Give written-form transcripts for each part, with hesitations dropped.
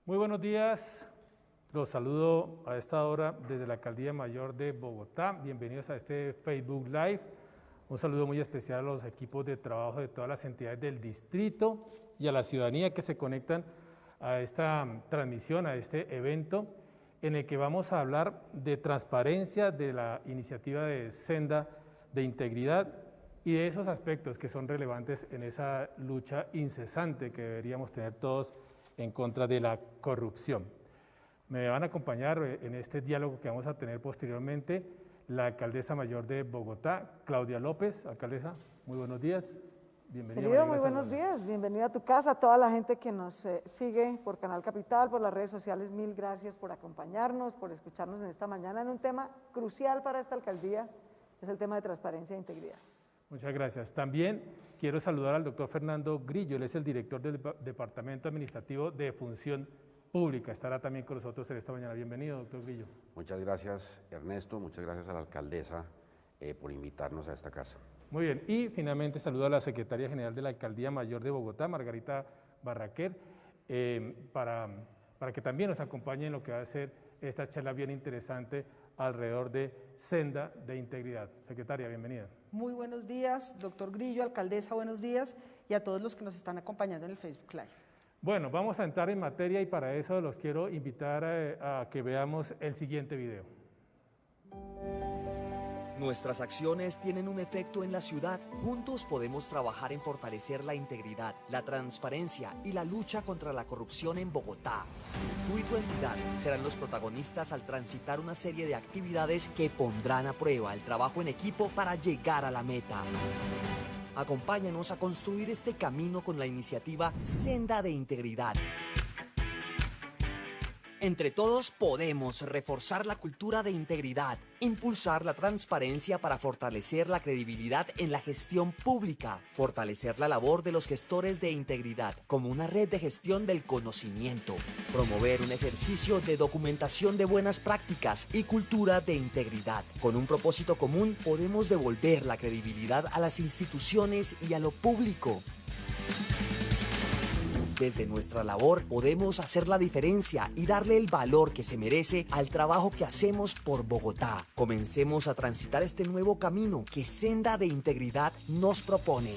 Muy buenos días, los saludo a esta hora desde la Alcaldía Mayor de Bogotá. Bienvenidos a este Facebook Live. Un saludo muy especial a los equipos de trabajo de todas las entidades del distrito y a la ciudadanía que se conectan a esta transmisión, a este evento, en el que vamos a hablar de transparencia de la iniciativa de Senda de Integridad y de esos aspectos que son relevantes en esa lucha incesante que deberíamos tener todos en contra de la corrupción. Me van a acompañar en este diálogo que vamos a tener posteriormente la alcaldesa mayor de Bogotá, Claudia López. Alcaldesa, muy buenos días. Bienvenida. Querido, muy buenos días. Bienvenido a tu casa, a toda la gente que nos sigue por Canal Capital, por las redes sociales. Mil gracias por acompañarnos, por escucharnos en esta mañana en un tema crucial para esta alcaldía, es el tema de transparencia e integridad. Muchas gracias. También quiero saludar al doctor Fernando Grillo, él es el director del Departamento Administrativo de Función Pública. Estará también con nosotros en esta mañana. Bienvenido, doctor Grillo. Muchas gracias, Ernesto. Muchas gracias a la alcaldesa por invitarnos a esta casa. Muy bien. Y finalmente saludo a la secretaria general de la Alcaldía Mayor de Bogotá, Margarita Barraquer, para que también nos acompañe en lo que va a ser esta charla bien interesante alrededor de Senda de Integridad. Secretaria, bienvenida. Muy buenos días, doctor Grillo, alcaldesa, buenos días, y a todos los que nos están acompañando en el Facebook Live. Bueno, vamos a entrar en materia y para eso los quiero invitar a que veamos el siguiente video. Nuestras acciones tienen un efecto en la ciudad. Juntos podemos trabajar en fortalecer la integridad, la transparencia y la lucha contra la corrupción en Bogotá. Tú y tu entidad serán los protagonistas al transitar una serie de actividades que pondrán a prueba el trabajo en equipo para llegar a la meta. Acompáñanos a construir este camino con la iniciativa Senda de Integridad. Entre todos podemos reforzar la cultura de integridad, impulsar la transparencia para fortalecer la credibilidad en la gestión pública, fortalecer la labor de los gestores de integridad como una red de gestión del conocimiento, promover un ejercicio de documentación de buenas prácticas y cultura de integridad. Con un propósito común podemos devolver la credibilidad a las instituciones y a lo público. Desde nuestra labor podemos hacer la diferencia y darle el valor que se merece al trabajo que hacemos por Bogotá. Comencemos a transitar este nuevo camino que Senda de Integridad nos propone.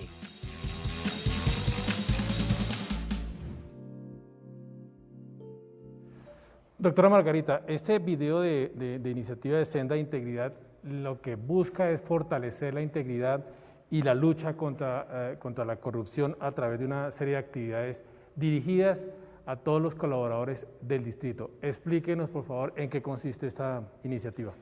Doctora Margarita, este video de iniciativa de Senda de Integridad lo que busca es fortalecer la integridad y la lucha contra la corrupción a través de una serie de actividades dirigidas a todos los colaboradores del distrito. Explíquenos, por favor, en qué consiste esta iniciativa.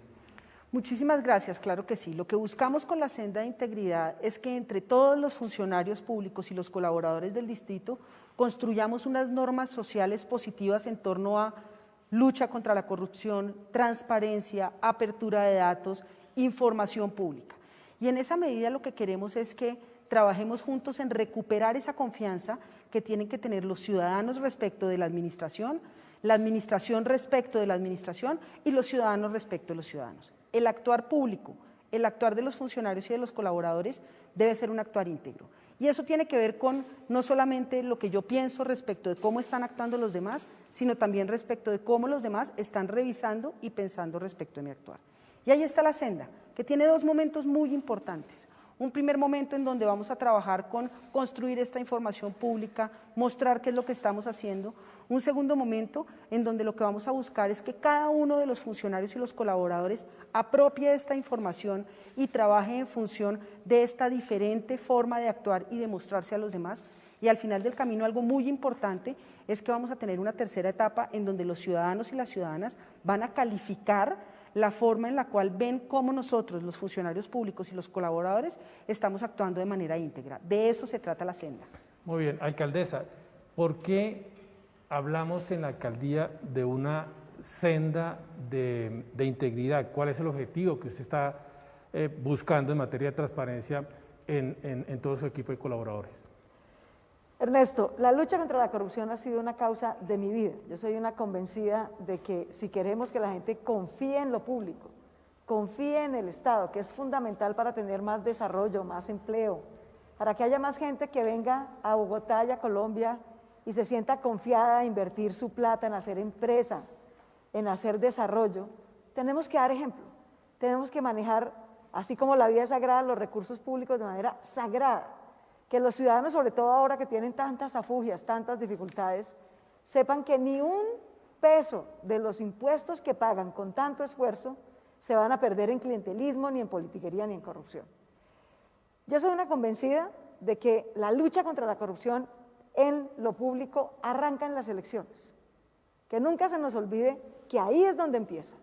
Muchísimas gracias, claro que sí. Lo que buscamos con la Senda de Integridad es que entre todos los funcionarios públicos y los colaboradores del distrito construyamos unas normas sociales positivas en torno a lucha contra la corrupción, transparencia, apertura de datos, información pública. Y en esa medida lo que queremos es que trabajemos juntos en recuperar esa confianza que tienen que tener los ciudadanos respecto de la administración respecto de la administración y los ciudadanos respecto de los ciudadanos. El actuar público, el actuar de los funcionarios y de los colaboradores debe ser un actuar íntegro. Y eso tiene que ver con no solamente lo que yo pienso respecto de cómo están actuando los demás, sino también respecto de cómo los demás están revisando y pensando respecto de mi actuar. Y ahí está la senda, que tiene dos momentos muy importantes. Un primer momento en donde vamos a trabajar con construir esta información pública, mostrar qué es lo que estamos haciendo. Un segundo momento en donde lo que vamos a buscar es que cada uno de los funcionarios y los colaboradores apropie esta información y trabaje en función de esta diferente forma de actuar y de mostrarse a los demás. Y al final del camino algo muy importante es que vamos a tener una tercera etapa en donde los ciudadanos y las ciudadanas van a calificar la forma en la cual ven cómo nosotros, los funcionarios públicos y los colaboradores, estamos actuando de manera íntegra. De eso se trata la senda. Muy bien, alcaldesa, ¿por qué hablamos en la alcaldía de una senda de integridad? ¿Cuál es el objetivo que usted está buscando en materia de transparencia en todo su equipo de colaboradores? Ernesto, la lucha contra la corrupción ha sido una causa de mi vida. Yo soy una convencida de que si queremos que la gente confíe en lo público, confíe en el Estado, que es fundamental para tener más desarrollo, más empleo, para que haya más gente que venga a Bogotá y a Colombia y se sienta confiada a invertir su plata en hacer empresa, en hacer desarrollo, tenemos que dar ejemplo, tenemos que manejar, así como la vida es sagrada, los recursos públicos de manera sagrada, que los ciudadanos, sobre todo ahora que tienen tantas afugias, tantas dificultades, sepan que ni un peso de los impuestos que pagan con tanto esfuerzo se van a perder en clientelismo, ni en politiquería, ni en corrupción. Yo soy una convencida de que la lucha contra la corrupción en lo público arranca en las elecciones. Que nunca se nos olvide que ahí es donde empieza.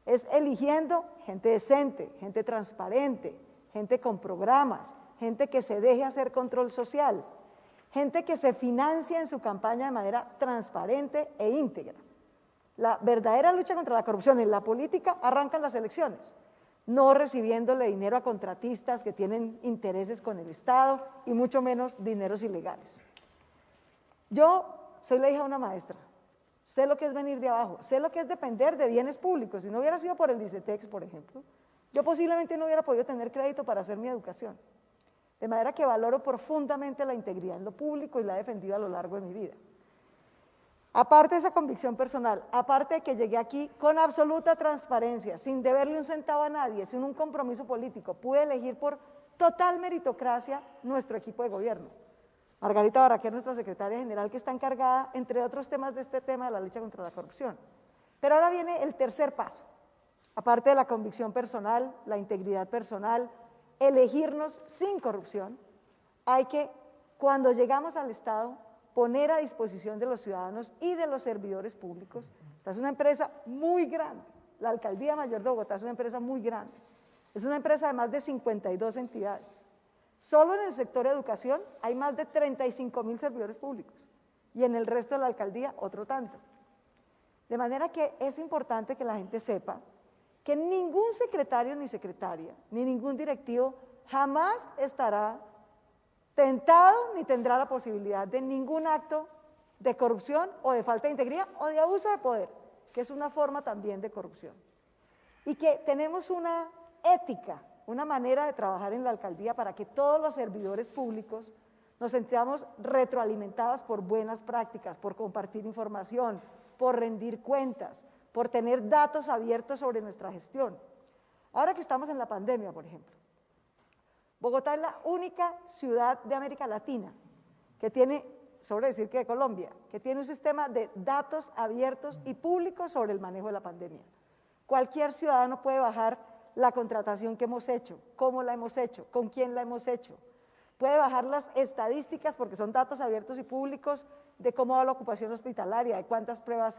Es eligiendo gente decente, gente transparente, gente con programas, gente que se deje hacer control social, gente que se financia en su campaña de manera transparente e íntegra. La verdadera lucha contra la corrupción en la política arranca en las elecciones, no recibiéndole dinero a contratistas que tienen intereses con el Estado y mucho menos dineros ilegales. Yo soy la hija de una maestra, sé lo que es venir de abajo, sé lo que es depender de bienes públicos. Si no hubiera sido por el ICETEX, por ejemplo, yo posiblemente no hubiera podido tener crédito para hacer mi educación. De manera que valoro profundamente la integridad en lo público y la he defendido a lo largo de mi vida. Aparte de esa convicción personal, aparte de que llegué aquí con absoluta transparencia, sin deberle un centavo a nadie, sin un compromiso político, pude elegir por total meritocracia nuestro equipo de gobierno. Margarita Barraquer, nuestra secretaria general, que está encargada, entre otros temas, de este tema de la lucha contra la corrupción. Pero ahora viene el tercer paso. Aparte de la convicción personal, la integridad personal, elegirnos sin corrupción, hay que, cuando llegamos al Estado, poner a disposición de los ciudadanos y de los servidores públicos. Esta es una empresa muy grande, la Alcaldía Mayor de Bogotá es una empresa muy grande, es una empresa de más de 52 entidades. Solo en el sector educación hay más de 35.000 servidores públicos y en el resto de la alcaldía otro tanto. De manera que es importante que la gente sepa que ningún secretario ni secretaria, ni ningún directivo jamás estará tentado ni tendrá la posibilidad de ningún acto de corrupción o de falta de integridad o de abuso de poder, que es una forma también de corrupción. Y que tenemos una ética, una manera de trabajar en la alcaldía para que todos los servidores públicos nos sintamos retroalimentados por buenas prácticas, por compartir información, por rendir cuentas, por tener datos abiertos sobre nuestra gestión. Ahora que estamos en la pandemia, por ejemplo, Bogotá es la única ciudad de América Latina que tiene, sobre decir que de Colombia, que tiene un sistema de datos abiertos y públicos sobre el manejo de la pandemia. Cualquier ciudadano puede bajar la contratación que hemos hecho, cómo la hemos hecho, con quién la hemos hecho. Puede bajar las estadísticas, porque son datos abiertos y públicos, de cómo va la ocupación hospitalaria, de cuántas pruebas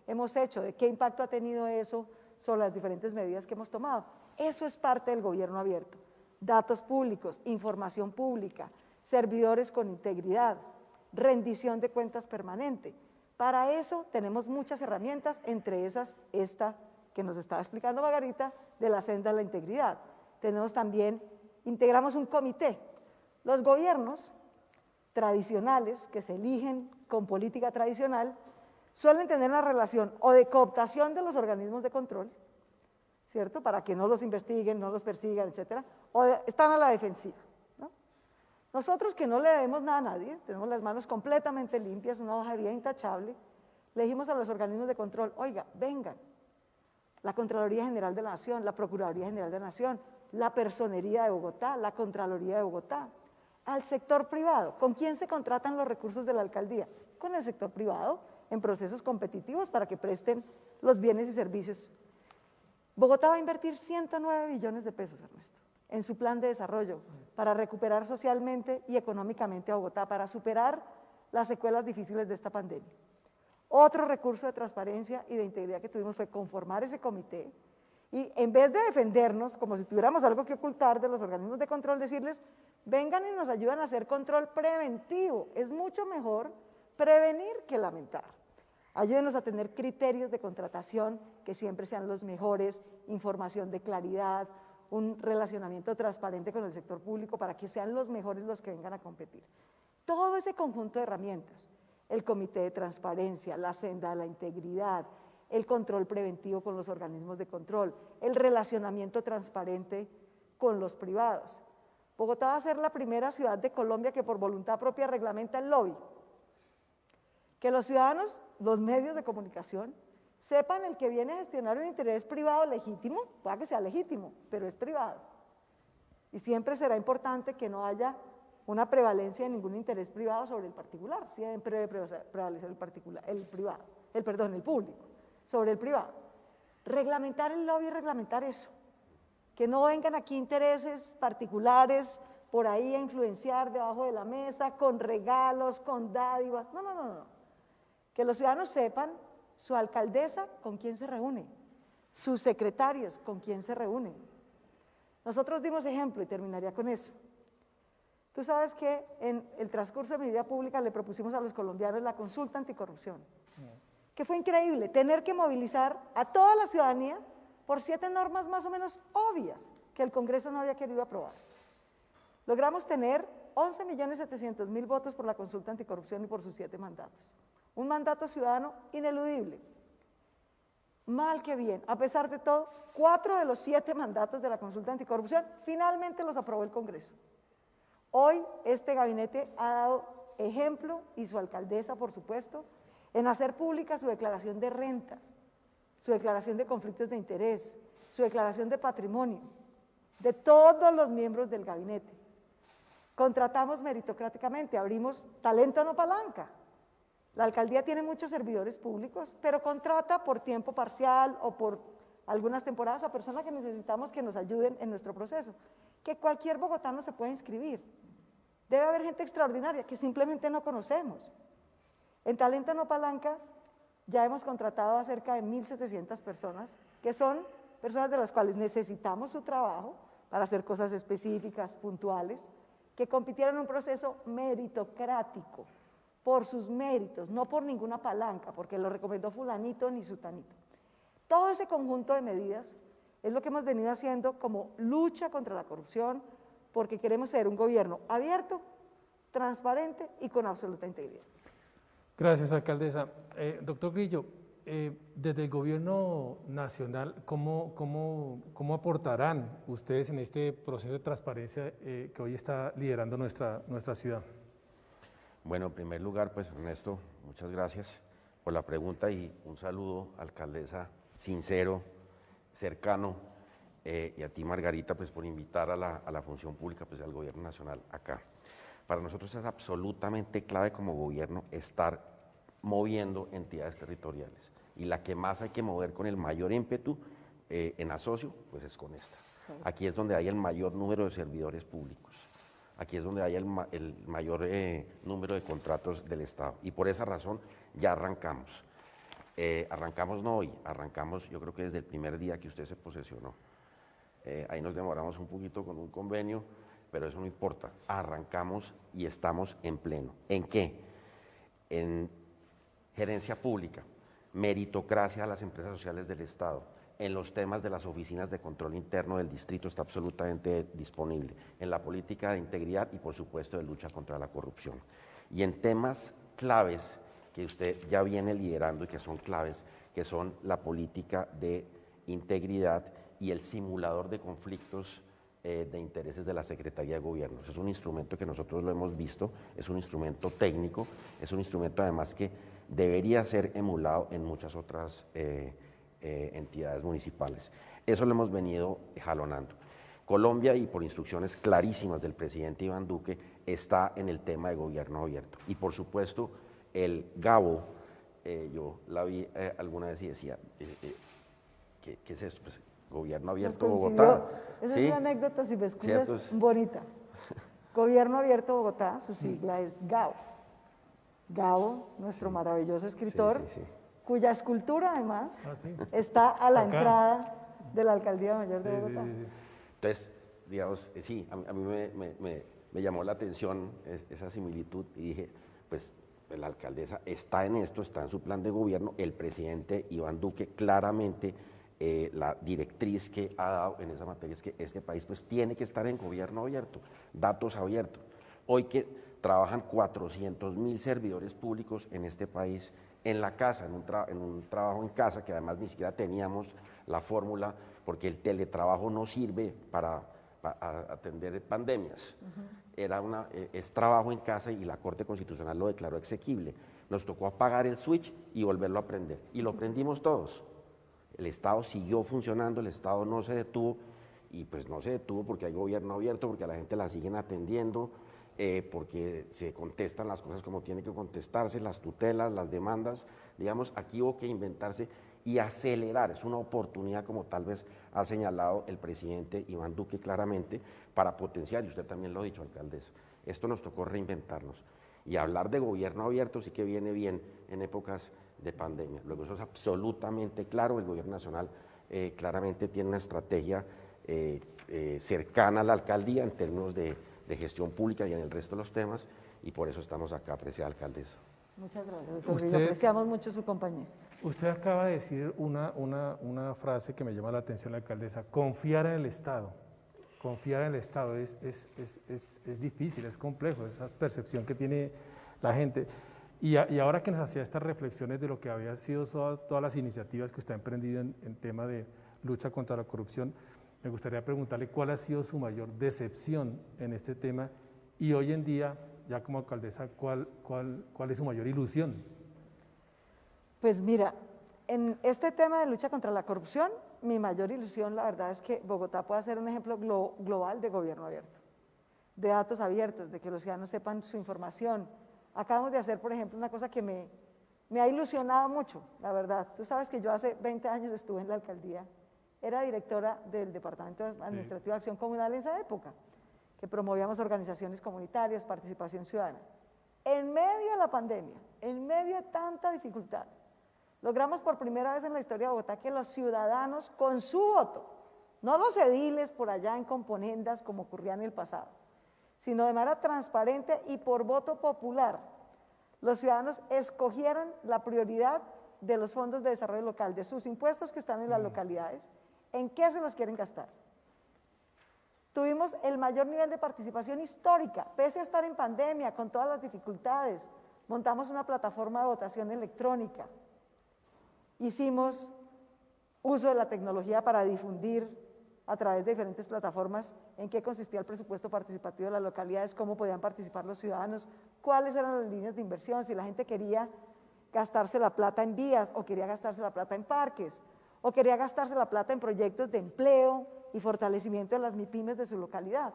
hemos hecho, de qué impacto ha tenido eso sobre las diferentes medidas que hemos tomado. Eso es parte del gobierno abierto. Datos públicos, información pública, servidores con integridad, rendición de cuentas permanente. Para eso tenemos muchas herramientas, entre esas esta que nos estaba explicando Margarita, de la senda de la integridad. Tenemos también, integramos un comité. Los gobiernos tradicionales que se eligen con política tradicional suelen tener una relación o de cooptación de los organismos de control, ¿cierto? Para que no los investiguen, no los persigan, etcétera, o están a la defensiva, ¿no? Nosotros, que no le debemos nada a nadie, tenemos las manos completamente limpias, una hoja de vida intachable, le dijimos a los organismos de control: oiga, vengan, la Contraloría General de la Nación, la Procuraduría General de la Nación, la Personería de Bogotá, la Contraloría de Bogotá, al sector privado. ¿Con quién se contratan los recursos de la alcaldía? Con el sector privado, en procesos competitivos para que presten los bienes y servicios. Bogotá va a invertir 109 billones de pesos, Ernesto, en su plan de desarrollo para recuperar socialmente y económicamente a Bogotá, para superar las secuelas difíciles de esta pandemia. Otro recurso de transparencia y de integridad que tuvimos fue conformar ese comité y, en vez de defendernos como si tuviéramos algo que ocultar de los organismos de control, decirles: vengan y nos ayudan a hacer control preventivo. Es mucho mejor prevenir que lamentar. Ayúdenos a tener criterios de contratación que siempre sean los mejores, información de claridad, un relacionamiento transparente con el sector público para que sean los mejores los que vengan a competir. Todo ese conjunto de herramientas, el comité de transparencia, la senda de la integridad, el control preventivo con los organismos de control, el relacionamiento transparente con los privados. Bogotá va a ser la primera ciudad de Colombia que por voluntad propia reglamenta el lobby. Que los ciudadanos, los medios de comunicación, sepan el que viene a gestionar un interés privado legítimo, pueda que sea legítimo, pero es privado. Y siempre será importante que no haya una prevalencia de ningún interés privado sobre el particular, siempre debe prevalecer el público sobre el privado. Reglamentar el lobby, reglamentar eso, que no vengan aquí intereses particulares por ahí a influenciar debajo de la mesa, con regalos, con dádivas, no. Que los ciudadanos sepan su alcaldesa con quién se reúne, sus secretarios con quién se reúnen. Nosotros dimos ejemplo y terminaría con eso. Tú sabes que en el transcurso de mi vida pública le propusimos a los colombianos la consulta anticorrupción, que fue increíble tener que movilizar a toda la ciudadanía por 7 normas más o menos obvias que el Congreso no había querido aprobar. Logramos tener 11.700.000 votos por la consulta anticorrupción y por sus 7 mandatos. Un mandato ciudadano ineludible. Mal que bien, a pesar de todo, 4 de los 7 mandatos de la consulta anticorrupción finalmente los aprobó el Congreso. Hoy este gabinete ha dado ejemplo, y su alcaldesa, por supuesto, en hacer pública su declaración de rentas, su declaración de conflictos de interés, su declaración de patrimonio, de todos los miembros del gabinete. Contratamos meritocráticamente, abrimos talento no palanca. La alcaldía tiene muchos servidores públicos, pero contrata por tiempo parcial o por algunas temporadas a personas que necesitamos que nos ayuden en nuestro proceso. Que cualquier bogotano se puede inscribir. Debe haber gente extraordinaria que simplemente no conocemos. En Talento No Palanca ya hemos contratado a cerca de 1.700 personas, que son personas de las cuales necesitamos su trabajo para hacer cosas específicas, puntuales, que compitieran en un proceso meritocrático, por sus méritos, no por ninguna palanca, porque lo recomendó fulanito ni sutanito. Todo ese conjunto de medidas es lo que hemos venido haciendo como lucha contra la corrupción, porque queremos ser un gobierno abierto, transparente y con absoluta integridad. Gracias, alcaldesa. Doctor Grillo, desde el gobierno nacional, ¿cómo aportarán ustedes en este proceso de transparencia que hoy está liderando nuestra ciudad? Bueno, en primer lugar, pues Ernesto, muchas gracias por la pregunta y un saludo, alcaldesa, sincero, cercano, y a ti, Margarita, pues por invitar a la función pública, pues al gobierno nacional acá. Para nosotros es absolutamente clave como gobierno estar moviendo entidades territoriales, y la que más hay que mover con el mayor ímpetu en asocio, pues es con esta. Aquí es donde hay el mayor número de servidores públicos. Aquí es donde hay el mayor número de contratos del Estado, y por esa razón ya arrancamos. Arrancamos no hoy, arrancamos yo creo que desde el primer día que usted se posesionó. Ahí nos demoramos un poquito con un convenio, pero eso no importa. Arrancamos y estamos en pleno. ¿En qué? En gerencia pública, meritocracia a las empresas sociales del Estado. En los temas de las oficinas de control interno del distrito está absolutamente disponible, en la política de integridad y por supuesto de lucha contra la corrupción. Y en temas claves que usted ya viene liderando y que son claves, que son la política de integridad y el simulador de conflictos de intereses de la Secretaría de Gobierno. Es un instrumento que nosotros lo hemos visto, es un instrumento técnico, es un instrumento además que debería ser emulado en muchas otras entidades municipales. Eso lo hemos venido jalonando. Colombia, y por instrucciones clarísimas del presidente Iván Duque, está en el tema de gobierno abierto. Y por supuesto, el GABO, yo la vi alguna vez y decía, ¿qué es esto? Pues, Gobierno Abierto Bogotá. Esa ¿sí? es una anécdota, si me excusas, ¿Cierto? bonita. Gobierno Abierto Bogotá, su sigla es GABO. GABO, nuestro maravilloso escritor, Sí. cuya escultura además ¿Sí? está a la Acá. entrada de la Alcaldía Mayor de Bogotá. Sí. Entonces, digamos, sí, a mí me llamó la atención esa similitud y dije, pues la alcaldesa está en esto, está en su plan de gobierno, el presidente Iván Duque claramente la directriz que ha dado en esa materia es que este país pues tiene que estar en gobierno abierto, datos abiertos. Hoy que trabajan 400.000 servidores públicos en este país, en la casa, en un trabajo en casa, que además ni siquiera teníamos la fórmula, porque el teletrabajo no sirve para atender pandemias. Es trabajo en casa y la Corte Constitucional lo declaró exequible. Nos tocó apagar el switch y volverlo a prender. Y lo prendimos todos. El Estado siguió funcionando, el Estado no se detuvo, y pues no se detuvo porque hay gobierno abierto, porque a la gente la siguen atendiendo, porque se contestan las cosas como tienen que contestarse, las tutelas, las demandas. Digamos, aquí hubo que inventarse y acelerar. Es una oportunidad, como tal vez ha señalado el presidente Iván Duque claramente, para potenciar, y usted también lo ha dicho, alcaldesa. Esto nos tocó reinventarnos. Y hablar de gobierno abierto sí que viene bien en épocas de pandemia. Luego eso es absolutamente claro, el gobierno nacional claramente tiene una estrategia cercana a la alcaldía en términos de gestión pública y en el resto de los temas, y por eso estamos acá, apreciada alcaldesa. Muchas gracias, doctor Grillo. Apreciamos mucho su compañía. Usted acaba de decir una frase que me llama la atención, la alcaldesa: confiar en el Estado. Confiar en el Estado es difícil, es complejo, esa percepción que tiene la gente. Y ahora que nos hacía estas reflexiones de lo que había sido todas las iniciativas que usted ha emprendido en tema de lucha contra la corrupción, me gustaría preguntarle cuál ha sido su mayor decepción en este tema, y hoy en día, ya como alcaldesa, ¿cuál es su mayor ilusión? Pues mira, en este tema de lucha contra la corrupción, mi mayor ilusión, la verdad, es que Bogotá pueda ser un ejemplo global de gobierno abierto, de datos abiertos, de que los ciudadanos sepan su información. Acabamos de hacer, por ejemplo, una cosa que me ha ilusionado mucho, la verdad. Tú sabes que yo hace 20 años estuve en la alcaldía, era directora del Departamento Administrativo de Acción Comunal en esa época, que promovíamos organizaciones comunitarias, participación ciudadana. En medio de la pandemia, en medio de tanta dificultad, logramos por primera vez en la historia de Bogotá que los ciudadanos con su voto, no los ediles por allá en componendas como ocurría en el pasado, sino de manera transparente y por voto popular, los ciudadanos escogieran la prioridad de los fondos de desarrollo local, de sus impuestos que están en las localidades, en qué se los quieren gastar. Tuvimos el mayor nivel de participación histórica, pese a estar en pandemia, con todas las dificultades. Montamos una plataforma de votación electrónica. Hicimos uso de la tecnología para difundir a través de diferentes plataformas en qué consistía el presupuesto participativo de las localidades, cómo podían participar los ciudadanos, cuáles eran las líneas de inversión, si la gente quería gastarse la plata en vías o quería gastarse la plata en parques, o quería gastarse la plata en proyectos de empleo y fortalecimiento de las MIPYMES de su localidad.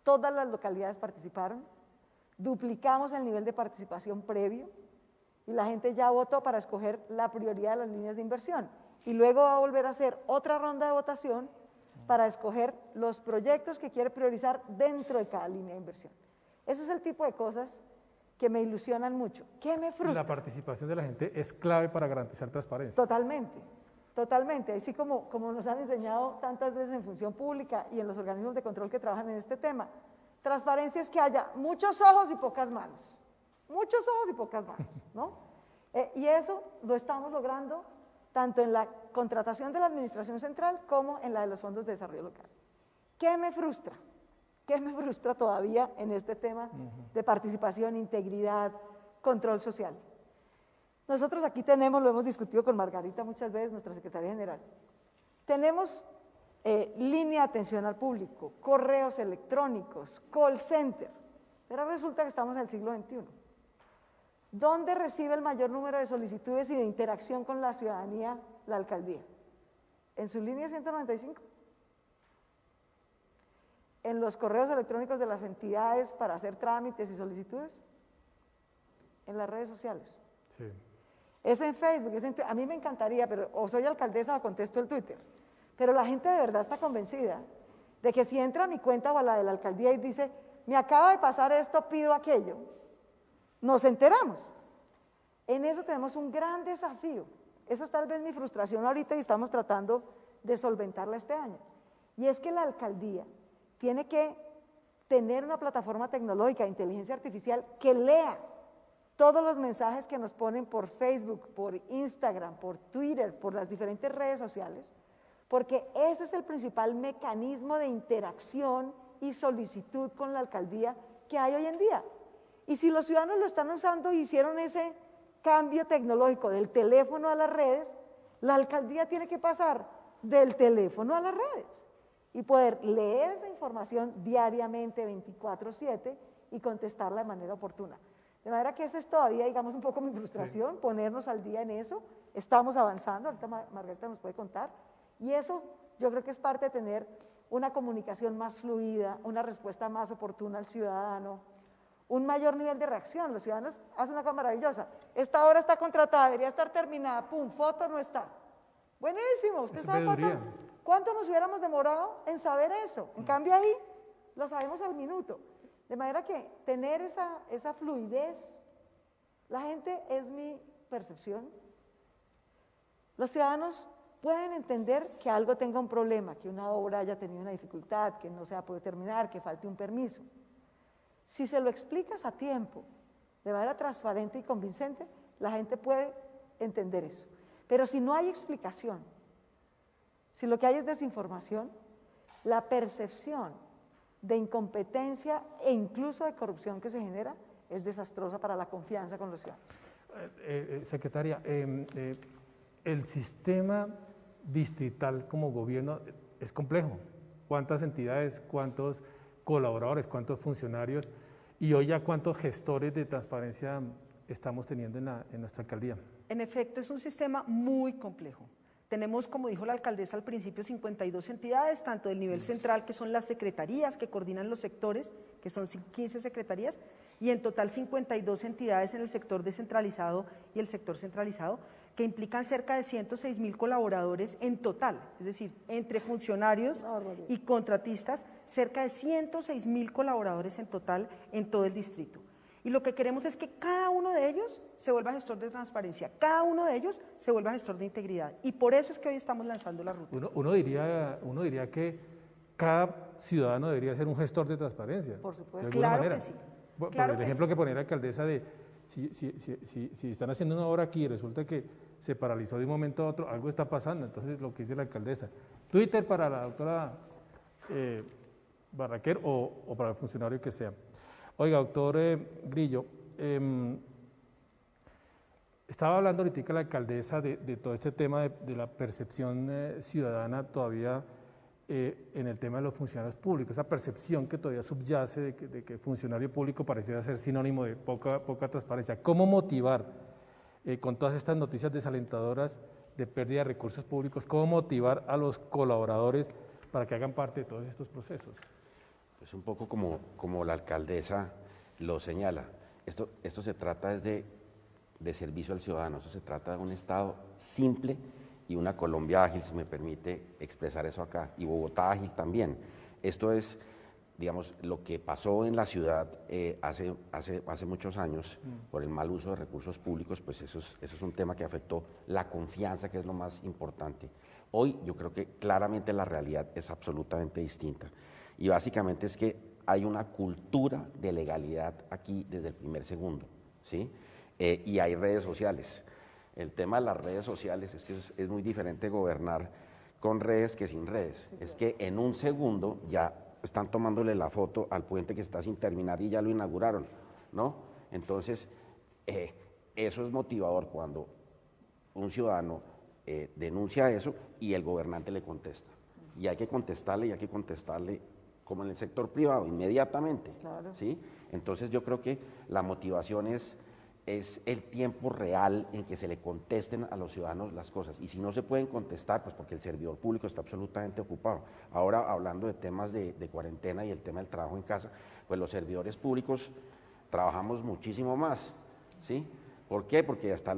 Todas las localidades participaron, duplicamos el nivel de participación previo y la gente ya votó para escoger la prioridad de las líneas de inversión. Y luego va a volver a hacer otra ronda de votación para escoger los proyectos que quiere priorizar dentro de cada línea de inversión. Ese es el tipo de cosas que me ilusionan mucho. ¿Qué me frustra? La participación de la gente es clave para garantizar transparencia. Totalmente, totalmente. Así como nos han enseñado tantas veces en función pública y en los organismos de control que trabajan en este tema. Transparencia es que haya muchos ojos y pocas manos. Muchos ojos y pocas manos, ¿no? Y eso lo estamos logrando tanto en la contratación de la administración central como en la de los fondos de desarrollo local. ¿Qué me frustra? ¿Qué me frustra todavía en este tema de participación, integridad, control social? Nosotros aquí tenemos, lo hemos discutido con Margarita muchas veces, nuestra secretaria general, tenemos línea de atención al público, correos electrónicos, call center, pero resulta que estamos en el siglo XXI. ¿Dónde recibe el mayor número de solicitudes y de interacción con la ciudadanía la alcaldía? ¿En su línea 195? ¿En los correos electrónicos de las entidades para hacer trámites y solicitudes? ¿En las redes sociales? Sí. Es en Facebook, a mí me encantaría, pero o soy alcaldesa o contesto el Twitter, pero la gente de verdad está convencida de que si entra a mi cuenta o a la de la alcaldía y dice, me acaba de pasar esto, pido aquello, nos enteramos. En eso tenemos un gran desafío. Esa es tal vez mi frustración ahorita y estamos tratando de solventarla este año. Y es que la alcaldía tiene que tener una plataforma tecnológica de inteligencia artificial que lea todos los mensajes que nos ponen por Facebook, por Instagram, por Twitter, por las diferentes redes sociales, porque ese es el principal mecanismo de interacción y solicitud con la alcaldía que hay hoy en día. Y si los ciudadanos lo están usando y hicieron ese cambio tecnológico del teléfono a las redes, la alcaldía tiene que pasar del teléfono a las redes. y poder leer esa información diariamente, 24/7, y contestarla de manera oportuna. De manera que esa es todavía, digamos, un poco mi frustración, ponernos al día en eso. Estamos avanzando, ahorita Margarita nos puede contar, y eso yo creo que es parte de tener una comunicación más fluida, una respuesta más oportuna al ciudadano, un mayor nivel de reacción. Los ciudadanos hacen una cosa maravillosa. Esta obra está contratada, debería estar terminada, pum, foto no está. Buenísimo, ¿usted sabe cuánto nos hubiéramos demorado en saber eso? En cambio ahí lo sabemos al minuto. De manera que tener esa fluidez, la gente, es mi percepción, los ciudadanos pueden entender que algo tenga un problema, que una obra haya tenido una dificultad, que no se haya podido terminar, que falte un permiso. Si se lo explicas a tiempo, de manera transparente y convincente, la gente puede entender eso. Pero si no hay explicación, si lo que hay es desinformación, la percepción de incompetencia e incluso de corrupción que se genera es desastrosa para la confianza con los ciudadanos. Secretaria, el sistema distrital como gobierno es complejo. ¿Cuántas entidades, cuántos colaboradores, cuántos funcionarios y hoy ya cuántos gestores de transparencia estamos teniendo en nuestra alcaldía? En efecto, es un sistema muy complejo. Tenemos, como dijo la alcaldesa al principio, 52 entidades, tanto del nivel central, que son las secretarías que coordinan los sectores, que son 15 secretarías, y en total 52 entidades en el sector descentralizado y el sector centralizado, que implican cerca de 106.000 colaboradores en total, es decir, entre funcionarios y contratistas, cerca de 106.000 colaboradores en total en todo el distrito. Y lo que queremos es que cada uno de ellos se vuelva gestor de transparencia, cada uno de ellos se vuelva gestor de integridad. Y por eso es que hoy estamos lanzando la ruta. Uno diría que cada ciudadano debería ser un gestor de transparencia. Por supuesto. Claro que sí. Por Claro el ejemplo que ponía la alcaldesa de si están haciendo una obra aquí y resulta que se paralizó de un momento a otro, algo está pasando. Entonces, lo que dice la alcaldesa. Twitter para la doctora Barraquer o para el funcionario que sea. Oiga, doctor Grillo, estaba hablando ahorita la alcaldesa de todo este tema de la percepción ciudadana todavía en el tema de los funcionarios públicos, esa percepción que todavía subyace de que funcionario público pareciera ser sinónimo de poca transparencia. ¿Cómo motivar con todas estas noticias desalentadoras de pérdida de recursos públicos, cómo motivar a los colaboradores para que hagan parte de todos estos procesos? Es un poco como la alcaldesa lo señala. Esto se trata de servicio al ciudadano, eso se trata de un Estado simple y una Colombia ágil, si me permite expresar eso acá, y Bogotá ágil también. Esto es, digamos, lo que pasó en la ciudad hace muchos años por el mal uso de recursos públicos, pues eso es un tema que afectó la confianza, que es lo más importante. Hoy yo creo que claramente la realidad es absolutamente distinta. Y básicamente es que hay una cultura de legalidad aquí desde el primer segundo, ¿sí? Y hay redes sociales. El tema de las redes sociales es que es muy diferente gobernar con redes que sin redes. Es que en un segundo ya están tomándole la foto al puente que está sin terminar y ya lo inauguraron, ¿no? Entonces, eso es motivador cuando un ciudadano denuncia eso y el gobernante le contesta. Y hay que contestarle como en el sector privado, inmediatamente. Claro. ¿Sí? Entonces yo creo que la motivación es el tiempo real en que se le contesten a los ciudadanos las cosas. Y si no se pueden contestar, pues porque el servidor público está absolutamente ocupado. Ahora, hablando de temas de cuarentena y el tema del trabajo en casa, pues los servidores públicos trabajamos muchísimo más, ¿sí? ¿Por qué? Porque hasta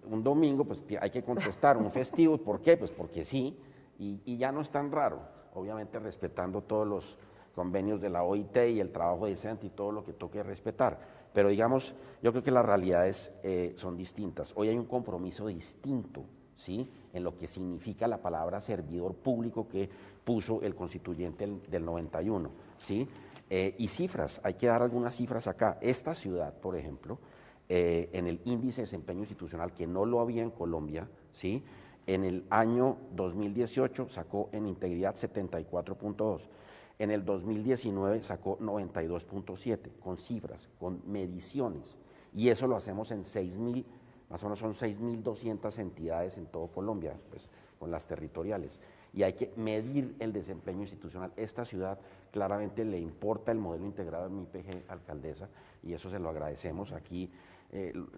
un domingo pues hay que contestar, un festivo, ¿por qué? Pues porque sí, y ya no es tan raro, obviamente respetando todos los convenios de la OIT y el trabajo decente y todo lo que toque respetar. Pero digamos, yo creo que las realidades son distintas. Hoy hay un compromiso distinto, ¿sí?, en lo que significa la palabra servidor público que puso el constituyente del 91, ¿sí? Y cifras, hay que dar algunas cifras acá. Esta ciudad, por ejemplo, en el índice de desempeño institucional, que no lo había en Colombia, ¿sí?, en el año 2018 sacó en integridad 74.2. En el 2019 sacó 92.7, con cifras, con mediciones, y eso lo hacemos en 6.000 más o menos son 6.200 entidades en todo Colombia, pues, con las territoriales, y hay que medir el desempeño institucional. Esta ciudad claramente le importa el modelo integrado de mi IPG, alcaldesa, y eso se lo agradecemos. Aquí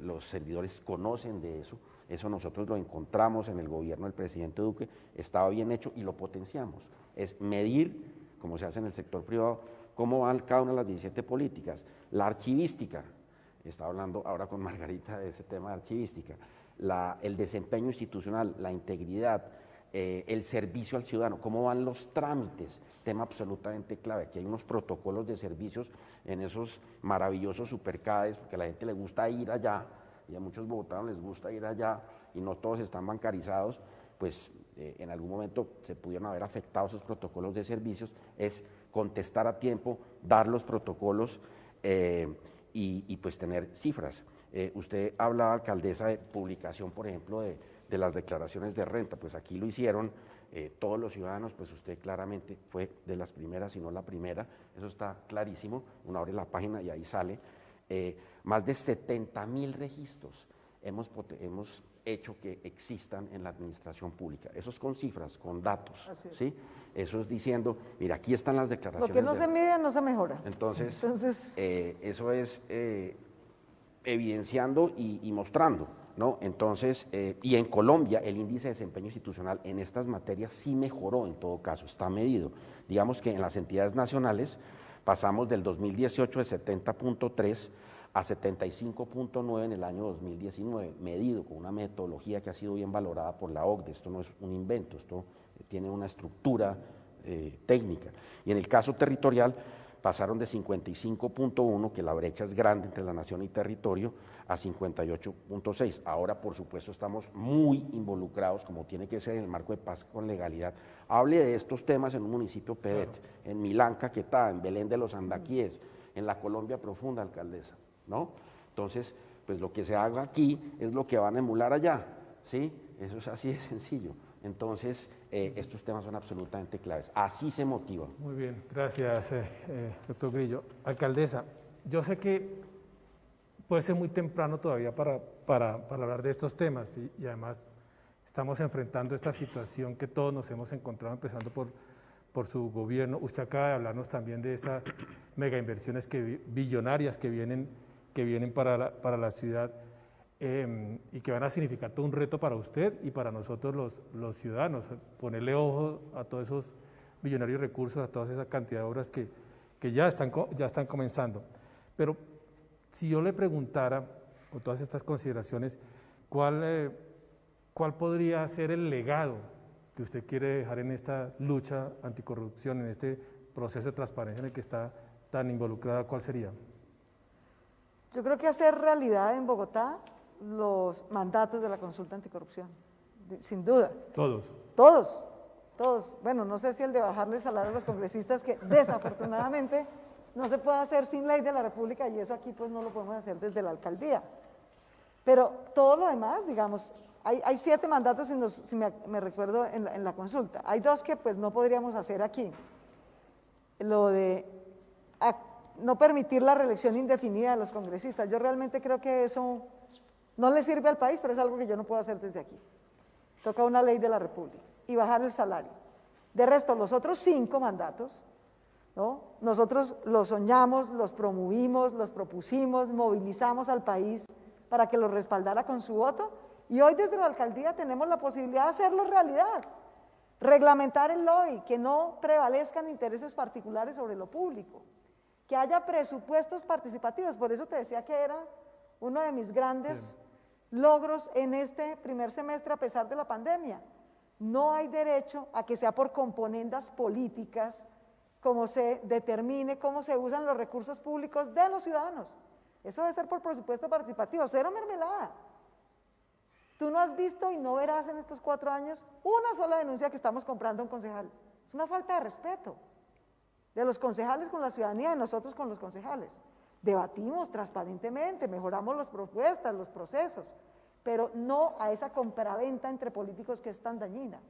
los servidores conocen de eso nosotros lo encontramos en el gobierno del presidente Duque, estaba bien hecho y lo potenciamos. Es medir, como se hace en el sector privado, cómo van cada una de las 17 políticas. La archivística, estaba hablando ahora con Margarita de ese tema de archivística, el desempeño institucional, la integridad, el servicio al ciudadano, cómo van los trámites, tema absolutamente clave. Aquí hay unos protocolos de servicios en esos maravillosos supercades, porque a la gente le gusta ir allá, y a muchos bogotanos les gusta ir allá, y no todos están bancarizados, pues en algún momento se pudieron haber afectado esos protocolos de servicios, es contestar a tiempo, dar los protocolos y pues tener cifras. Usted hablaba, alcaldesa, de publicación, por ejemplo, de las declaraciones de renta, pues aquí lo hicieron todos los ciudadanos, pues usted claramente fue de las primeras, si no la primera, eso está clarísimo, uno abre la página y ahí sale. Más de 70.000 registros hemos hecho que existan en la administración pública. Eso es con cifras, con datos, ¿sí? Eso es diciendo, mira, aquí están las declaraciones. Lo que no se mide no se mejora. Entonces eso es evidenciando y mostrando, ¿no? Entonces, y en Colombia el índice de desempeño institucional en estas materias sí mejoró en todo caso, está medido. Digamos que en las entidades nacionales pasamos del 2018 de 70.3 a 75.9 en el año 2019, medido con una metodología que ha sido bien valorada por la OCDE. Esto no es un invento, esto tiene una estructura técnica. Y en el caso territorial pasaron de 55.1, que la brecha es grande entre la nación y territorio, a 58.6. Ahora, por supuesto, estamos muy involucrados, como tiene que ser en el marco de paz con legalidad. Hable de estos temas en un municipio PEDET, en Milán, Caquetá, en Belén de los Andaquíes, en la Colombia profunda, alcaldesa, ¿no? Entonces, pues lo que se haga aquí es lo que van a emular allá, ¿sí? Eso es así de sencillo. Entonces, estos temas son absolutamente claves. Así se motiva. Muy bien, gracias, doctor Grillo. Alcaldesa, yo sé que puede ser muy temprano todavía para hablar de estos temas y además estamos enfrentando esta situación que todos nos hemos encontrado, empezando por su gobierno. Usted acaba de hablarnos también de esas mega inversiones billonarias que vienen para la ciudad. Y que van a significar todo un reto para usted y para nosotros los ciudadanos, ponerle ojo a todos esos millonarios recursos, a toda esa cantidad de obras que ya están comenzando. Pero si yo le preguntara, con todas estas consideraciones, ¿cuál podría ser el legado que usted quiere dejar en esta lucha anticorrupción, en este proceso de transparencia en el que está tan involucrada? ¿Cuál sería? Yo creo que hacer realidad en Bogotá los mandatos de la consulta anticorrupción, sin duda. Todos. Bueno, no sé si el de bajarle el salario a los congresistas, que desafortunadamente no se puede hacer sin ley de la República, y eso aquí pues no lo podemos hacer desde la alcaldía. Pero todo lo demás, digamos, hay 7 mandatos, si me recuerdo, en la consulta. Hay 2 que pues no podríamos hacer aquí. Lo de no permitir la reelección indefinida de los congresistas. Yo realmente creo que eso no le sirve al país, pero es algo que yo no puedo hacer desde aquí. Toca una ley de la República y bajar el salario. De resto, los otros 5 mandatos, ¿no? Nosotros los soñamos, los promovimos, los propusimos, movilizamos al país para que los respaldara con su voto, y hoy desde la alcaldía tenemos la posibilidad de hacerlo realidad. Reglamentar el LOI, que no prevalezcan intereses particulares sobre lo público, que haya presupuestos participativos. Por eso te decía que era uno de mis grandes logros en este primer semestre a pesar de la pandemia. No hay derecho a que sea por componendas políticas como se determine cómo se usan los recursos públicos de los ciudadanos. Eso debe ser por presupuesto participativo, cero mermelada. Tú no has visto y no verás en estos 4 años una sola denuncia que estamos comprando a un concejal. Es una falta de respeto de los concejales con la ciudadanía, de nosotros con los concejales. Debatimos transparentemente, mejoramos las propuestas, los procesos, pero no a esa compraventa entre políticos que es tan dañina.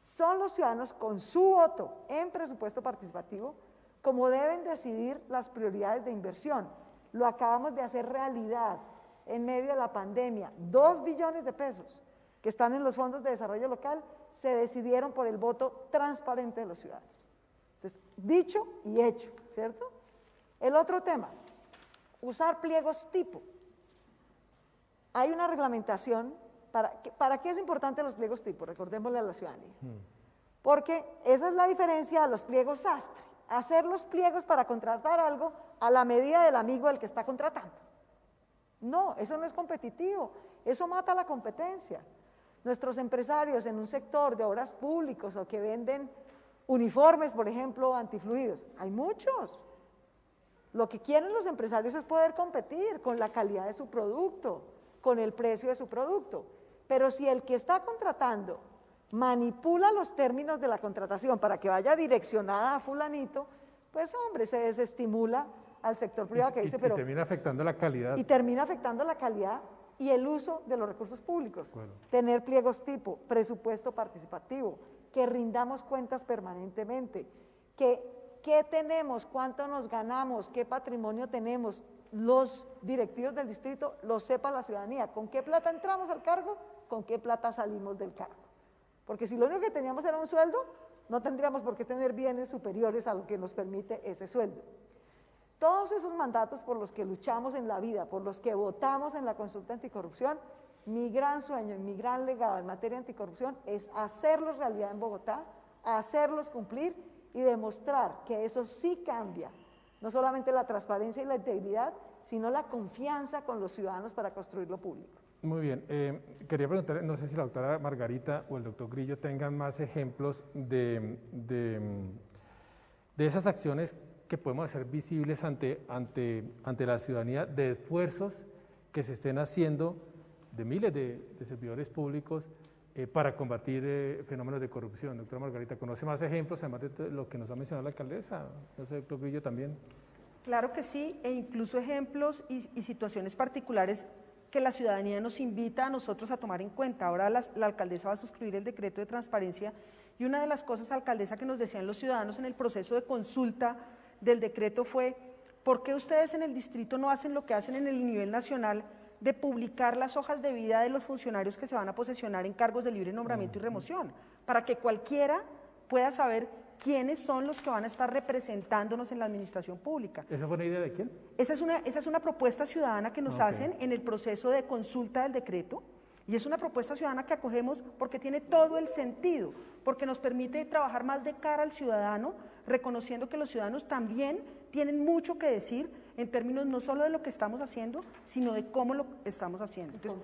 Son los ciudadanos con su voto en presupuesto participativo como deben decidir las prioridades de inversión. Lo acabamos de hacer realidad. en medio de la pandemia, 2 billones de pesos que están en los fondos de desarrollo local, se decidieron por el voto transparente de los ciudadanos. Entonces, dicho y hecho, ¿cierto? El otro tema, usar pliegos tipo. Hay una reglamentación, ¿para qué es importante los pliegos tipo? Recordémosle a la ciudadanía. Porque esa es la diferencia de los pliegos sastre, hacer los pliegos para contratar algo a la medida del amigo del que está contratando. No, eso no es competitivo, eso mata la competencia. Nuestros empresarios en un sector de obras públicas o que venden uniformes, por ejemplo, antifluidos, hay muchos. Lo que quieren los empresarios es poder competir con la calidad de su producto, con el precio de su producto. Pero si el que está contratando manipula los términos de la contratación para que vaya direccionada a fulanito, pues hombre, se desestimula al sector privado que dice, pero... Y termina afectando la calidad. Y termina afectando la calidad y el uso de los recursos públicos. Bueno. Tener pliegos tipo, presupuesto participativo, que rindamos cuentas permanentemente, que qué tenemos, cuánto nos ganamos, qué patrimonio tenemos, los directivos del distrito lo sepa la ciudadanía, con qué plata entramos al cargo, con qué plata salimos del cargo. Porque si lo único que teníamos era un sueldo, no tendríamos por qué tener bienes superiores a lo que nos permite ese sueldo. Todos esos mandatos por los que luchamos en la vida, por los que votamos en la consulta anticorrupción, mi gran sueño y mi gran legado en materia anticorrupción es hacerlos realidad en Bogotá, hacerlos cumplir y demostrar que eso sí cambia, no solamente la transparencia y la integridad, sino la confianza con los ciudadanos para construir lo público. Muy bien, quería preguntar, no sé si la doctora Margarita o el doctor Grillo tengan más ejemplos de esas acciones que podemos hacer visibles ante la ciudadanía, de esfuerzos que se estén haciendo de miles de servidores públicos para combatir fenómenos de corrupción. Doctora Margarita, ¿conoce más ejemplos, además de lo que nos ha mencionado la alcaldesa? No sé, doctor Grillo, también. Claro que sí, e incluso ejemplos y situaciones particulares que la ciudadanía nos invita a nosotros a tomar en cuenta. Ahora la alcaldesa va a suscribir el decreto de transparencia y una de las cosas, alcaldesa, que nos decían los ciudadanos en el proceso de consulta del decreto fue: ¿por qué ustedes en el distrito no hacen lo que hacen en el nivel nacional de publicar las hojas de vida de los funcionarios que se van a posesionar en cargos de libre nombramiento y remoción? Para que cualquiera pueda saber quiénes son los que van a estar representándonos en la administración pública. ¿Esa fue una idea de quién? Esa es una propuesta ciudadana que nos hacen en el proceso de consulta del decreto, y es una propuesta ciudadana que acogemos porque tiene todo el sentido, porque nos permite trabajar más de cara al ciudadano, reconociendo que los ciudadanos también tienen mucho que decir en términos no solo de lo que estamos haciendo, sino de cómo lo estamos haciendo. Entonces,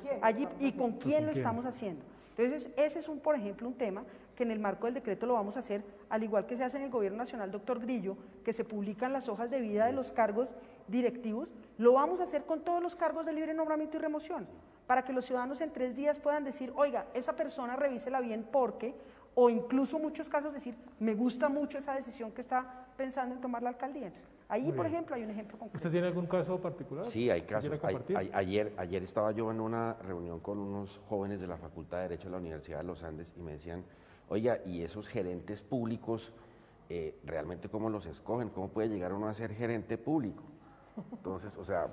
con quién lo estamos haciendo. Entonces, ese es, por ejemplo, un tema que en el marco del decreto lo vamos a hacer, al igual que se hace en el Gobierno Nacional, doctor Grillo, que se publican las hojas de vida de los cargos directivos, lo vamos a hacer con todos los cargos de libre nombramiento y remoción, para que los ciudadanos en 3 días puedan decir, oiga, esa persona revísela bien porque, o incluso muchos casos decir, me gusta mucho esa decisión que está pensando en tomar la alcaldía. Entonces, ahí, por ejemplo, hay un ejemplo concreto. ¿Usted tiene algún caso particular? Sí, hay casos. Ayer estaba yo en una reunión con unos jóvenes de la Facultad de Derecho de la Universidad de los Andes y me decían, oiga, ¿y esos gerentes públicos realmente cómo los escogen? ¿Cómo puede llegar uno a ser gerente público? Entonces, o sea,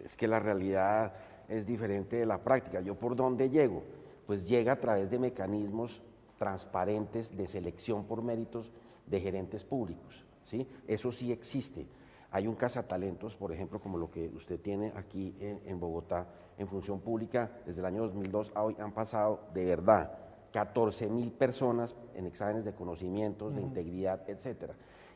es que la realidad es diferente de la práctica. ¿Yo por dónde llego? Pues llega a través de mecanismos transparentes de selección por méritos de gerentes públicos, ¿sí? Eso sí existe. Hay un cazatalentos, por ejemplo, como lo que usted tiene aquí en Bogotá, en función pública, desde el año 2002 a hoy han pasado, de verdad, 14.000 personas en exámenes de conocimientos, de integridad, etcétera.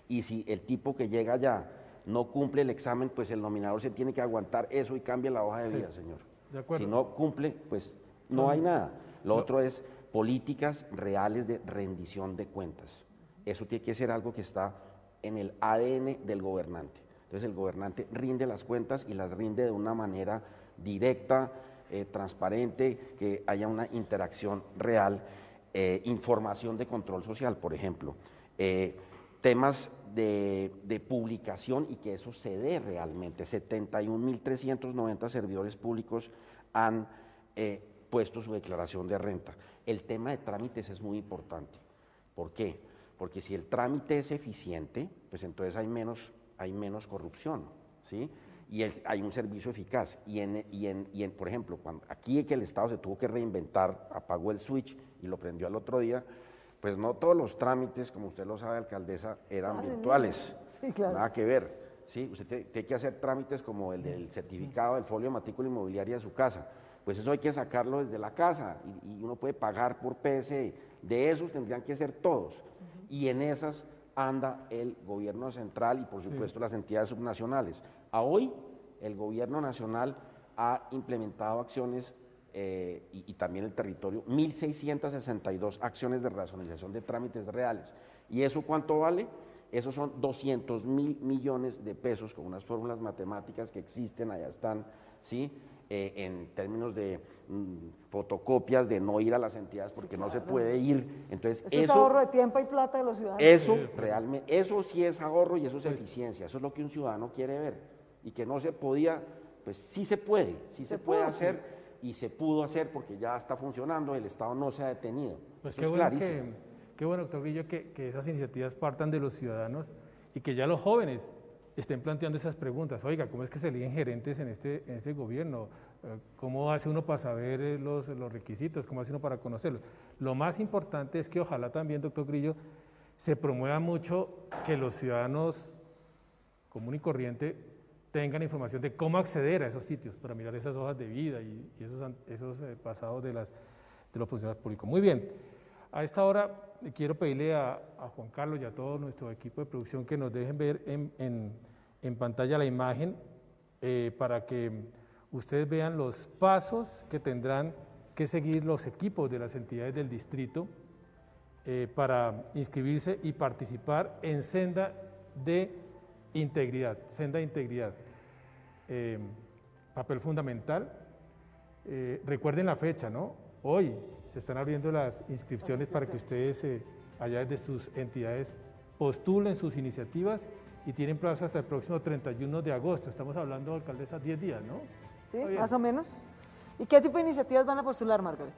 Y si el tipo que llega allá no cumple el examen, pues el nominador se tiene que aguantar eso y cambia la hoja de vida, señor. De acuerdo. Si no cumple, pues no hay nada. Lo otro es políticas reales de rendición de cuentas. Eso tiene que ser algo que está en el ADN del gobernante. Entonces el gobernante rinde las cuentas y las rinde de una manera directa, transparente, que haya una interacción real, información de control social, por ejemplo, temas de publicación y que eso se dé realmente. 71.390 servidores públicos han puesto su declaración de renta. El tema de trámites es muy importante. ¿Por qué? Porque si el trámite es eficiente, pues entonces hay menos corrupción, ¿sí? hay un servicio eficaz. Por ejemplo, aquí que el Estado se tuvo que reinventar, apagó el switch y lo prendió al otro día, pues no todos los trámites, como usted lo sabe, alcaldesa, eran virtuales. Sí, claro. Nada que ver. ¿Sí? Usted tiene que hacer trámites como el del certificado del folio de matrícula inmobiliaria de su casa. Pues eso hay que sacarlo desde la casa y uno puede pagar por PSE. De esos tendrían que ser todos. Y en esas anda el gobierno central y por supuesto las entidades subnacionales. A hoy el gobierno nacional ha implementado acciones y también el territorio, 1.662 acciones de racionalización de trámites reales. ¿Y eso cuánto vale? Esos son 200.000 millones de pesos con unas fórmulas matemáticas que existen, allá están, ¿sí? En términos de fotocopias, de no ir a las entidades porque no se puede ir. Entonces, Eso es ahorro de tiempo y plata de los ciudadanos. Eso realmente, eso sí es ahorro y eso es eficiencia, eso es lo que un ciudadano quiere ver. Y que no se podía, pues sí se puede hacer y se pudo hacer porque ya está funcionando, el Estado no se ha detenido. Pues eso qué es bueno, clarísimo. qué bueno, doctor Grillo, que esas iniciativas partan de los ciudadanos y que ya los jóvenes estén planteando esas preguntas. Oiga, ¿cómo es que se eligen gerentes en este gobierno? ¿Cómo hace uno para saber los requisitos? ¿Cómo hace uno para conocerlos? Lo más importante es que ojalá también, doctor Grillo, se promueva mucho que los ciudadanos común y corriente tengan información de cómo acceder a esos sitios para mirar esas hojas de vida y esos pasados de los funcionarios públicos. Muy bien, a esta hora quiero pedirle a Juan Carlos y a todo nuestro equipo de producción que nos dejen ver en pantalla la imagen para que ustedes vean los pasos que tendrán que seguir los equipos de las entidades del distrito para inscribirse y participar en Senda de Integridad. Papel fundamental. Recuerden la fecha, ¿no? Hoy se están abriendo las inscripciones para que ustedes allá desde sus entidades postulen sus iniciativas y tienen plazo hasta el próximo 31 de agosto. Estamos hablando, alcaldesa, 10 días, ¿no? Sí, más o menos. ¿Y qué tipo de iniciativas van a postular, Margaret?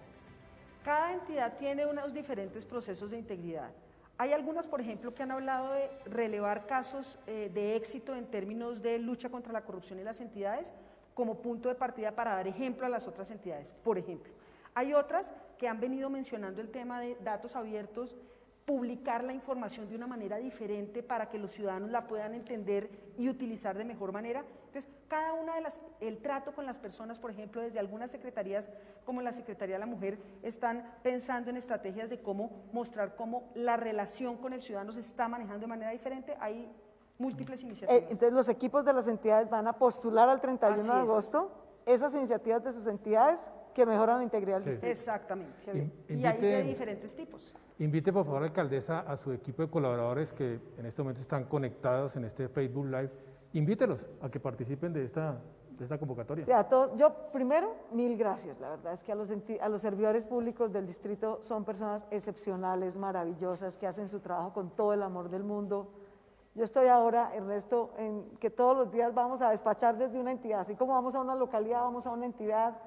Cada entidad tiene unos diferentes procesos de integridad. Hay algunas, por ejemplo, que han hablado de relevar casos de éxito en términos de lucha contra la corrupción en las entidades como punto de partida para dar ejemplo a las otras entidades, por ejemplo. Hay otras que han venido mencionando el tema de datos abiertos, publicar la información de una manera diferente para que los ciudadanos la puedan entender y utilizar de mejor manera. Entonces, cada una de el trato con las personas, por ejemplo, desde algunas secretarías, como la Secretaría de la Mujer, están pensando en estrategias de cómo mostrar cómo la relación con el ciudadano se está manejando de manera diferente. Hay múltiples iniciativas. Entonces, los equipos de las entidades van a postular al 31 de agosto esas iniciativas de sus entidades que mejoran la integridad del distrito. Exactamente. Y hay de diferentes tipos. Invite, por favor, alcaldesa, a su equipo de colaboradores que en este momento están conectados en este Facebook Live. Invítelos a que participen de esta convocatoria. A todos, yo primero, mil gracias. La verdad es que a los servidores públicos del distrito son personas excepcionales, maravillosas, que hacen su trabajo con todo el amor del mundo. Yo estoy ahora, Ernesto, en que todos los días vamos a despachar desde una entidad, así como vamos a una localidad, vamos a una entidad,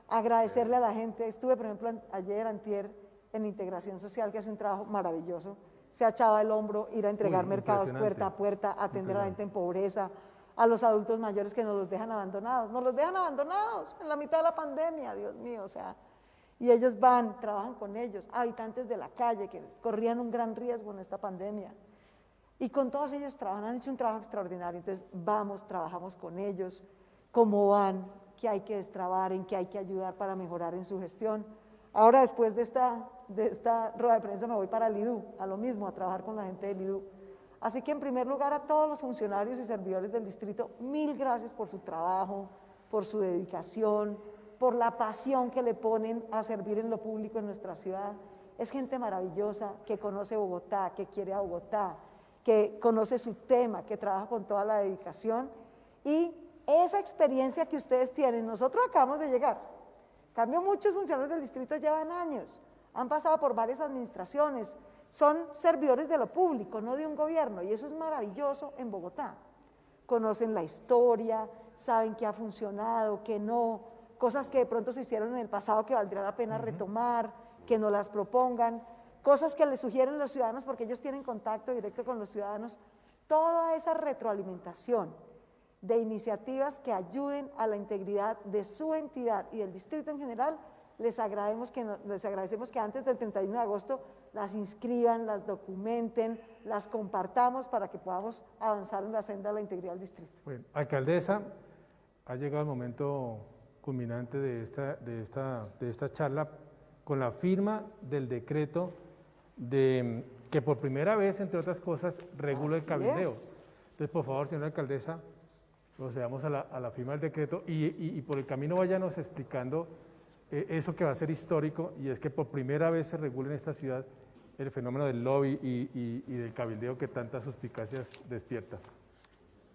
agradecerle a la gente. Estuve, por ejemplo, ayer, antier, en Integración Social, que hace un trabajo maravilloso. Se echaba el hombro, ir a entregar mercados puerta a puerta, atender a la gente en pobreza, a los adultos mayores que nos los dejan abandonados. Nos los dejan abandonados en la mitad de la pandemia, Dios mío, o sea. Y ellos van, trabajan con ellos, habitantes de la calle que corrían un gran riesgo en esta pandemia. Y con todos ellos trabajan, han hecho un trabajo extraordinario. Entonces vamos, trabajamos con ellos, cómo van, qué hay que destrabar, en qué hay que ayudar para mejorar en su gestión. Ahora, después de esta rueda de prensa, me voy para el IDU, a lo mismo, a trabajar con la gente del IDU. Así que, en primer lugar, a todos los funcionarios y servidores del distrito, mil gracias por su trabajo, por su dedicación, por la pasión que le ponen a servir en lo público en nuestra ciudad. Es gente maravillosa que conoce Bogotá, que quiere a Bogotá, que conoce su tema, que trabaja con toda la dedicación. Y esa experiencia que ustedes tienen, nosotros acabamos de llegar. En cambio, muchos funcionarios del distrito llevan años, han pasado por varias administraciones, son servidores de lo público, no de un gobierno, y eso es maravilloso en Bogotá. Conocen la historia, saben qué ha funcionado, qué no, cosas que de pronto se hicieron en el pasado que valdría la pena retomar, que no las propongan, cosas que les sugieren los ciudadanos porque ellos tienen contacto directo con los ciudadanos. Toda esa retroalimentación de iniciativas que ayuden a la integridad de su entidad y del distrito en general, les agradecemos que antes del 31 de agosto las inscriban, las documenten, las compartamos para que podamos avanzar en la senda de la integridad del distrito. Bueno, alcaldesa, ha llegado el momento culminante de esta charla con la firma del decreto que por primera vez, entre otras cosas, regula el cabildeo. Entonces, por favor, señora alcaldesa, procedamos a la firma del decreto y por el camino váyanos explicando eso que va a ser histórico, y es que por primera vez se regula en esta ciudad el fenómeno del lobby y del cabildeo que tantas suspicacias despierta.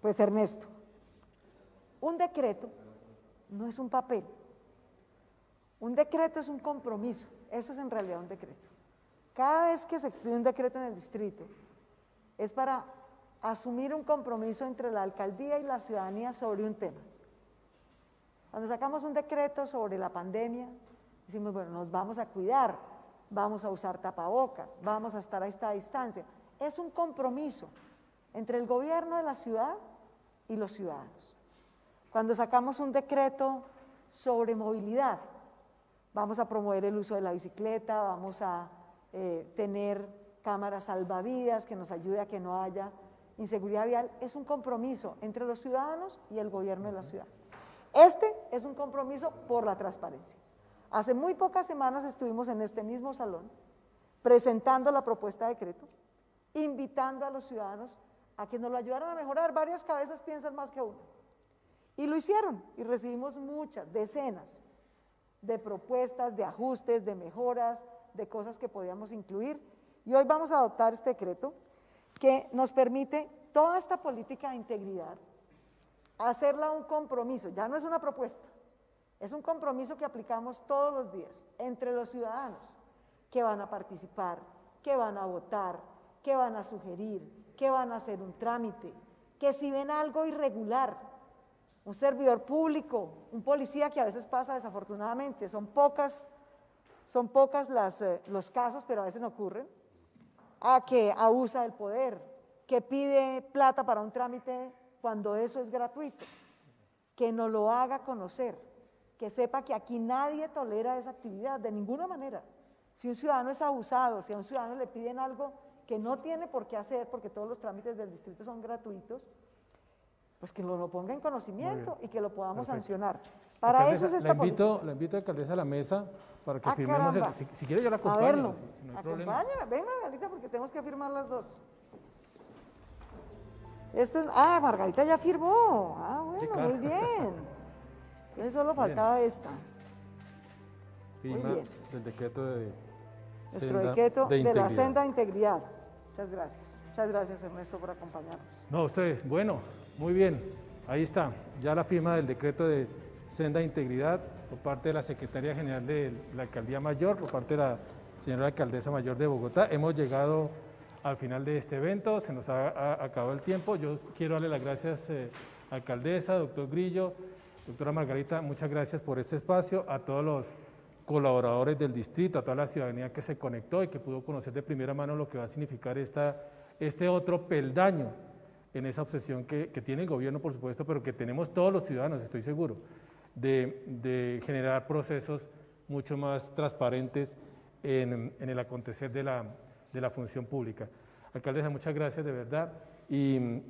Pues Ernesto, un decreto no es un papel, un decreto es un compromiso, eso es en realidad un decreto. Cada vez que se expide un decreto en el distrito es para asumir un compromiso entre la alcaldía y la ciudadanía sobre un tema. Cuando sacamos un decreto sobre la pandemia, decimos, bueno, nos vamos a cuidar, vamos a usar tapabocas, vamos a estar a esta distancia. Es un compromiso entre el gobierno de la ciudad y los ciudadanos. Cuando sacamos un decreto sobre movilidad, vamos a promover el uso de la bicicleta, vamos a tener cámaras salvavidas que nos ayude a que no haya inseguridad vial, es un compromiso entre los ciudadanos y el gobierno de la ciudad. Este es un compromiso por la transparencia. Hace muy pocas semanas estuvimos en este mismo salón presentando la propuesta de decreto, invitando a los ciudadanos a que nos lo ayudaran a mejorar. Varias cabezas piensan más que una. Y lo hicieron, y recibimos muchas, decenas de propuestas, de ajustes, de mejoras, de cosas que podíamos incluir. Y hoy vamos a adoptar este decreto que nos permite toda esta política de integridad, hacerla un compromiso, ya no es una propuesta, es un compromiso que aplicamos todos los días entre los ciudadanos que van a participar, que van a votar, que van a sugerir, que van a hacer un trámite, que si ven algo irregular, un servidor público, un policía que a veces pasa desafortunadamente, son pocas los casos, pero a veces no ocurren, que abusa del poder, que pide plata para un trámite cuando eso es gratuito, que nos lo haga conocer, que sepa que aquí nadie tolera esa actividad de ninguna manera. Si un ciudadano es abusado, si a un ciudadano le piden algo que no tiene por qué hacer, porque todos los trámites del distrito son gratuitos, pues que lo ponga en conocimiento y que lo podamos sancionar. Para alcaldesa, eso es esta política. La invito, alcaldesa, a la mesa para que firmemos si quiere yo la acompaño. A verlo, si no hay problema. acompáñame, ven Margarita, porque tenemos que firmar las dos. Margarita ya firmó. Bueno, Sí, claro. muy bien. Entonces solo faltaba esta. Firma bien. del decreto de Nuestro senda decreto de la integridad. senda de integridad. Muchas gracias. Muchas gracias, Ernesto, por acompañarnos. No, ustedes, bueno, muy bien, ahí está, ya la firma del decreto de senda de integridad por parte de la Secretaría General de la Alcaldía Mayor, por parte de la señora Alcaldesa Mayor de Bogotá. Hemos llegado al final de este evento, se nos ha acabado el tiempo. Yo quiero darle las gracias, alcaldesa, doctor Grillo, doctora Margarita, muchas gracias por este espacio, a todos los colaboradores del distrito, a toda la ciudadanía que se conectó y que pudo conocer de primera mano lo que va a significar este otro peldaño en esa obsesión que tiene el gobierno, por supuesto, pero que tenemos todos los ciudadanos, estoy seguro, de generar procesos mucho más transparentes en el acontecer de la función pública. Alcaldesa, muchas gracias de verdad y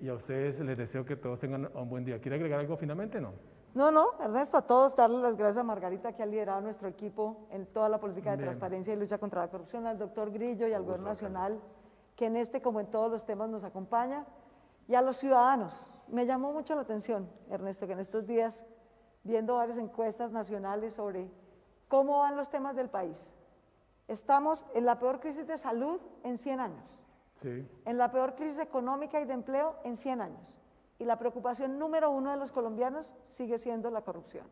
a ustedes les deseo que todos tengan un buen día. ¿Quiere agregar algo finalmente? No. No, Ernesto, a todos darle las gracias a Margarita, que ha liderado nuestro equipo en toda la política de Bien. transparencia y lucha contra la corrupción, al doctor Grillo y al Gobierno Nacional, que en este, como en todos los temas, nos acompaña, y a los ciudadanos. Me llamó mucho la atención, Ernesto, que en estos días, viendo varias encuestas nacionales sobre cómo van los temas del país, estamos en la peor crisis de salud en 100 años, Sí. en la peor crisis económica y de empleo en 100 años. Y la preocupación número uno de los colombianos sigue siendo la corrupción.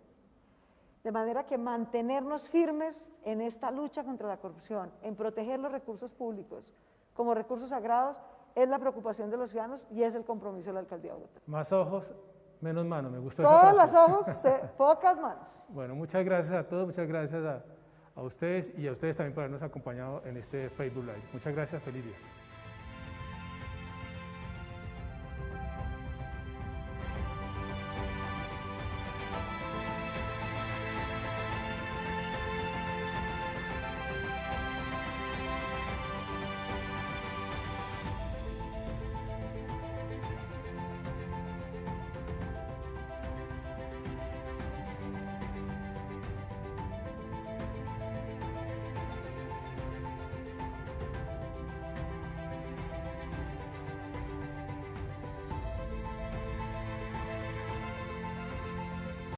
De manera que mantenernos firmes en esta lucha contra la corrupción, en proteger los recursos públicos como recursos sagrados, es la preocupación de los ciudadanos y es el compromiso de la Alcaldía de Bogotá. Más ojos, menos manos, me gustó esa Todos frase. los ojos, pocas manos. Bueno, muchas gracias a todos, muchas gracias a ustedes y a ustedes también por habernos acompañado en este Facebook Live. Muchas gracias, feliz día.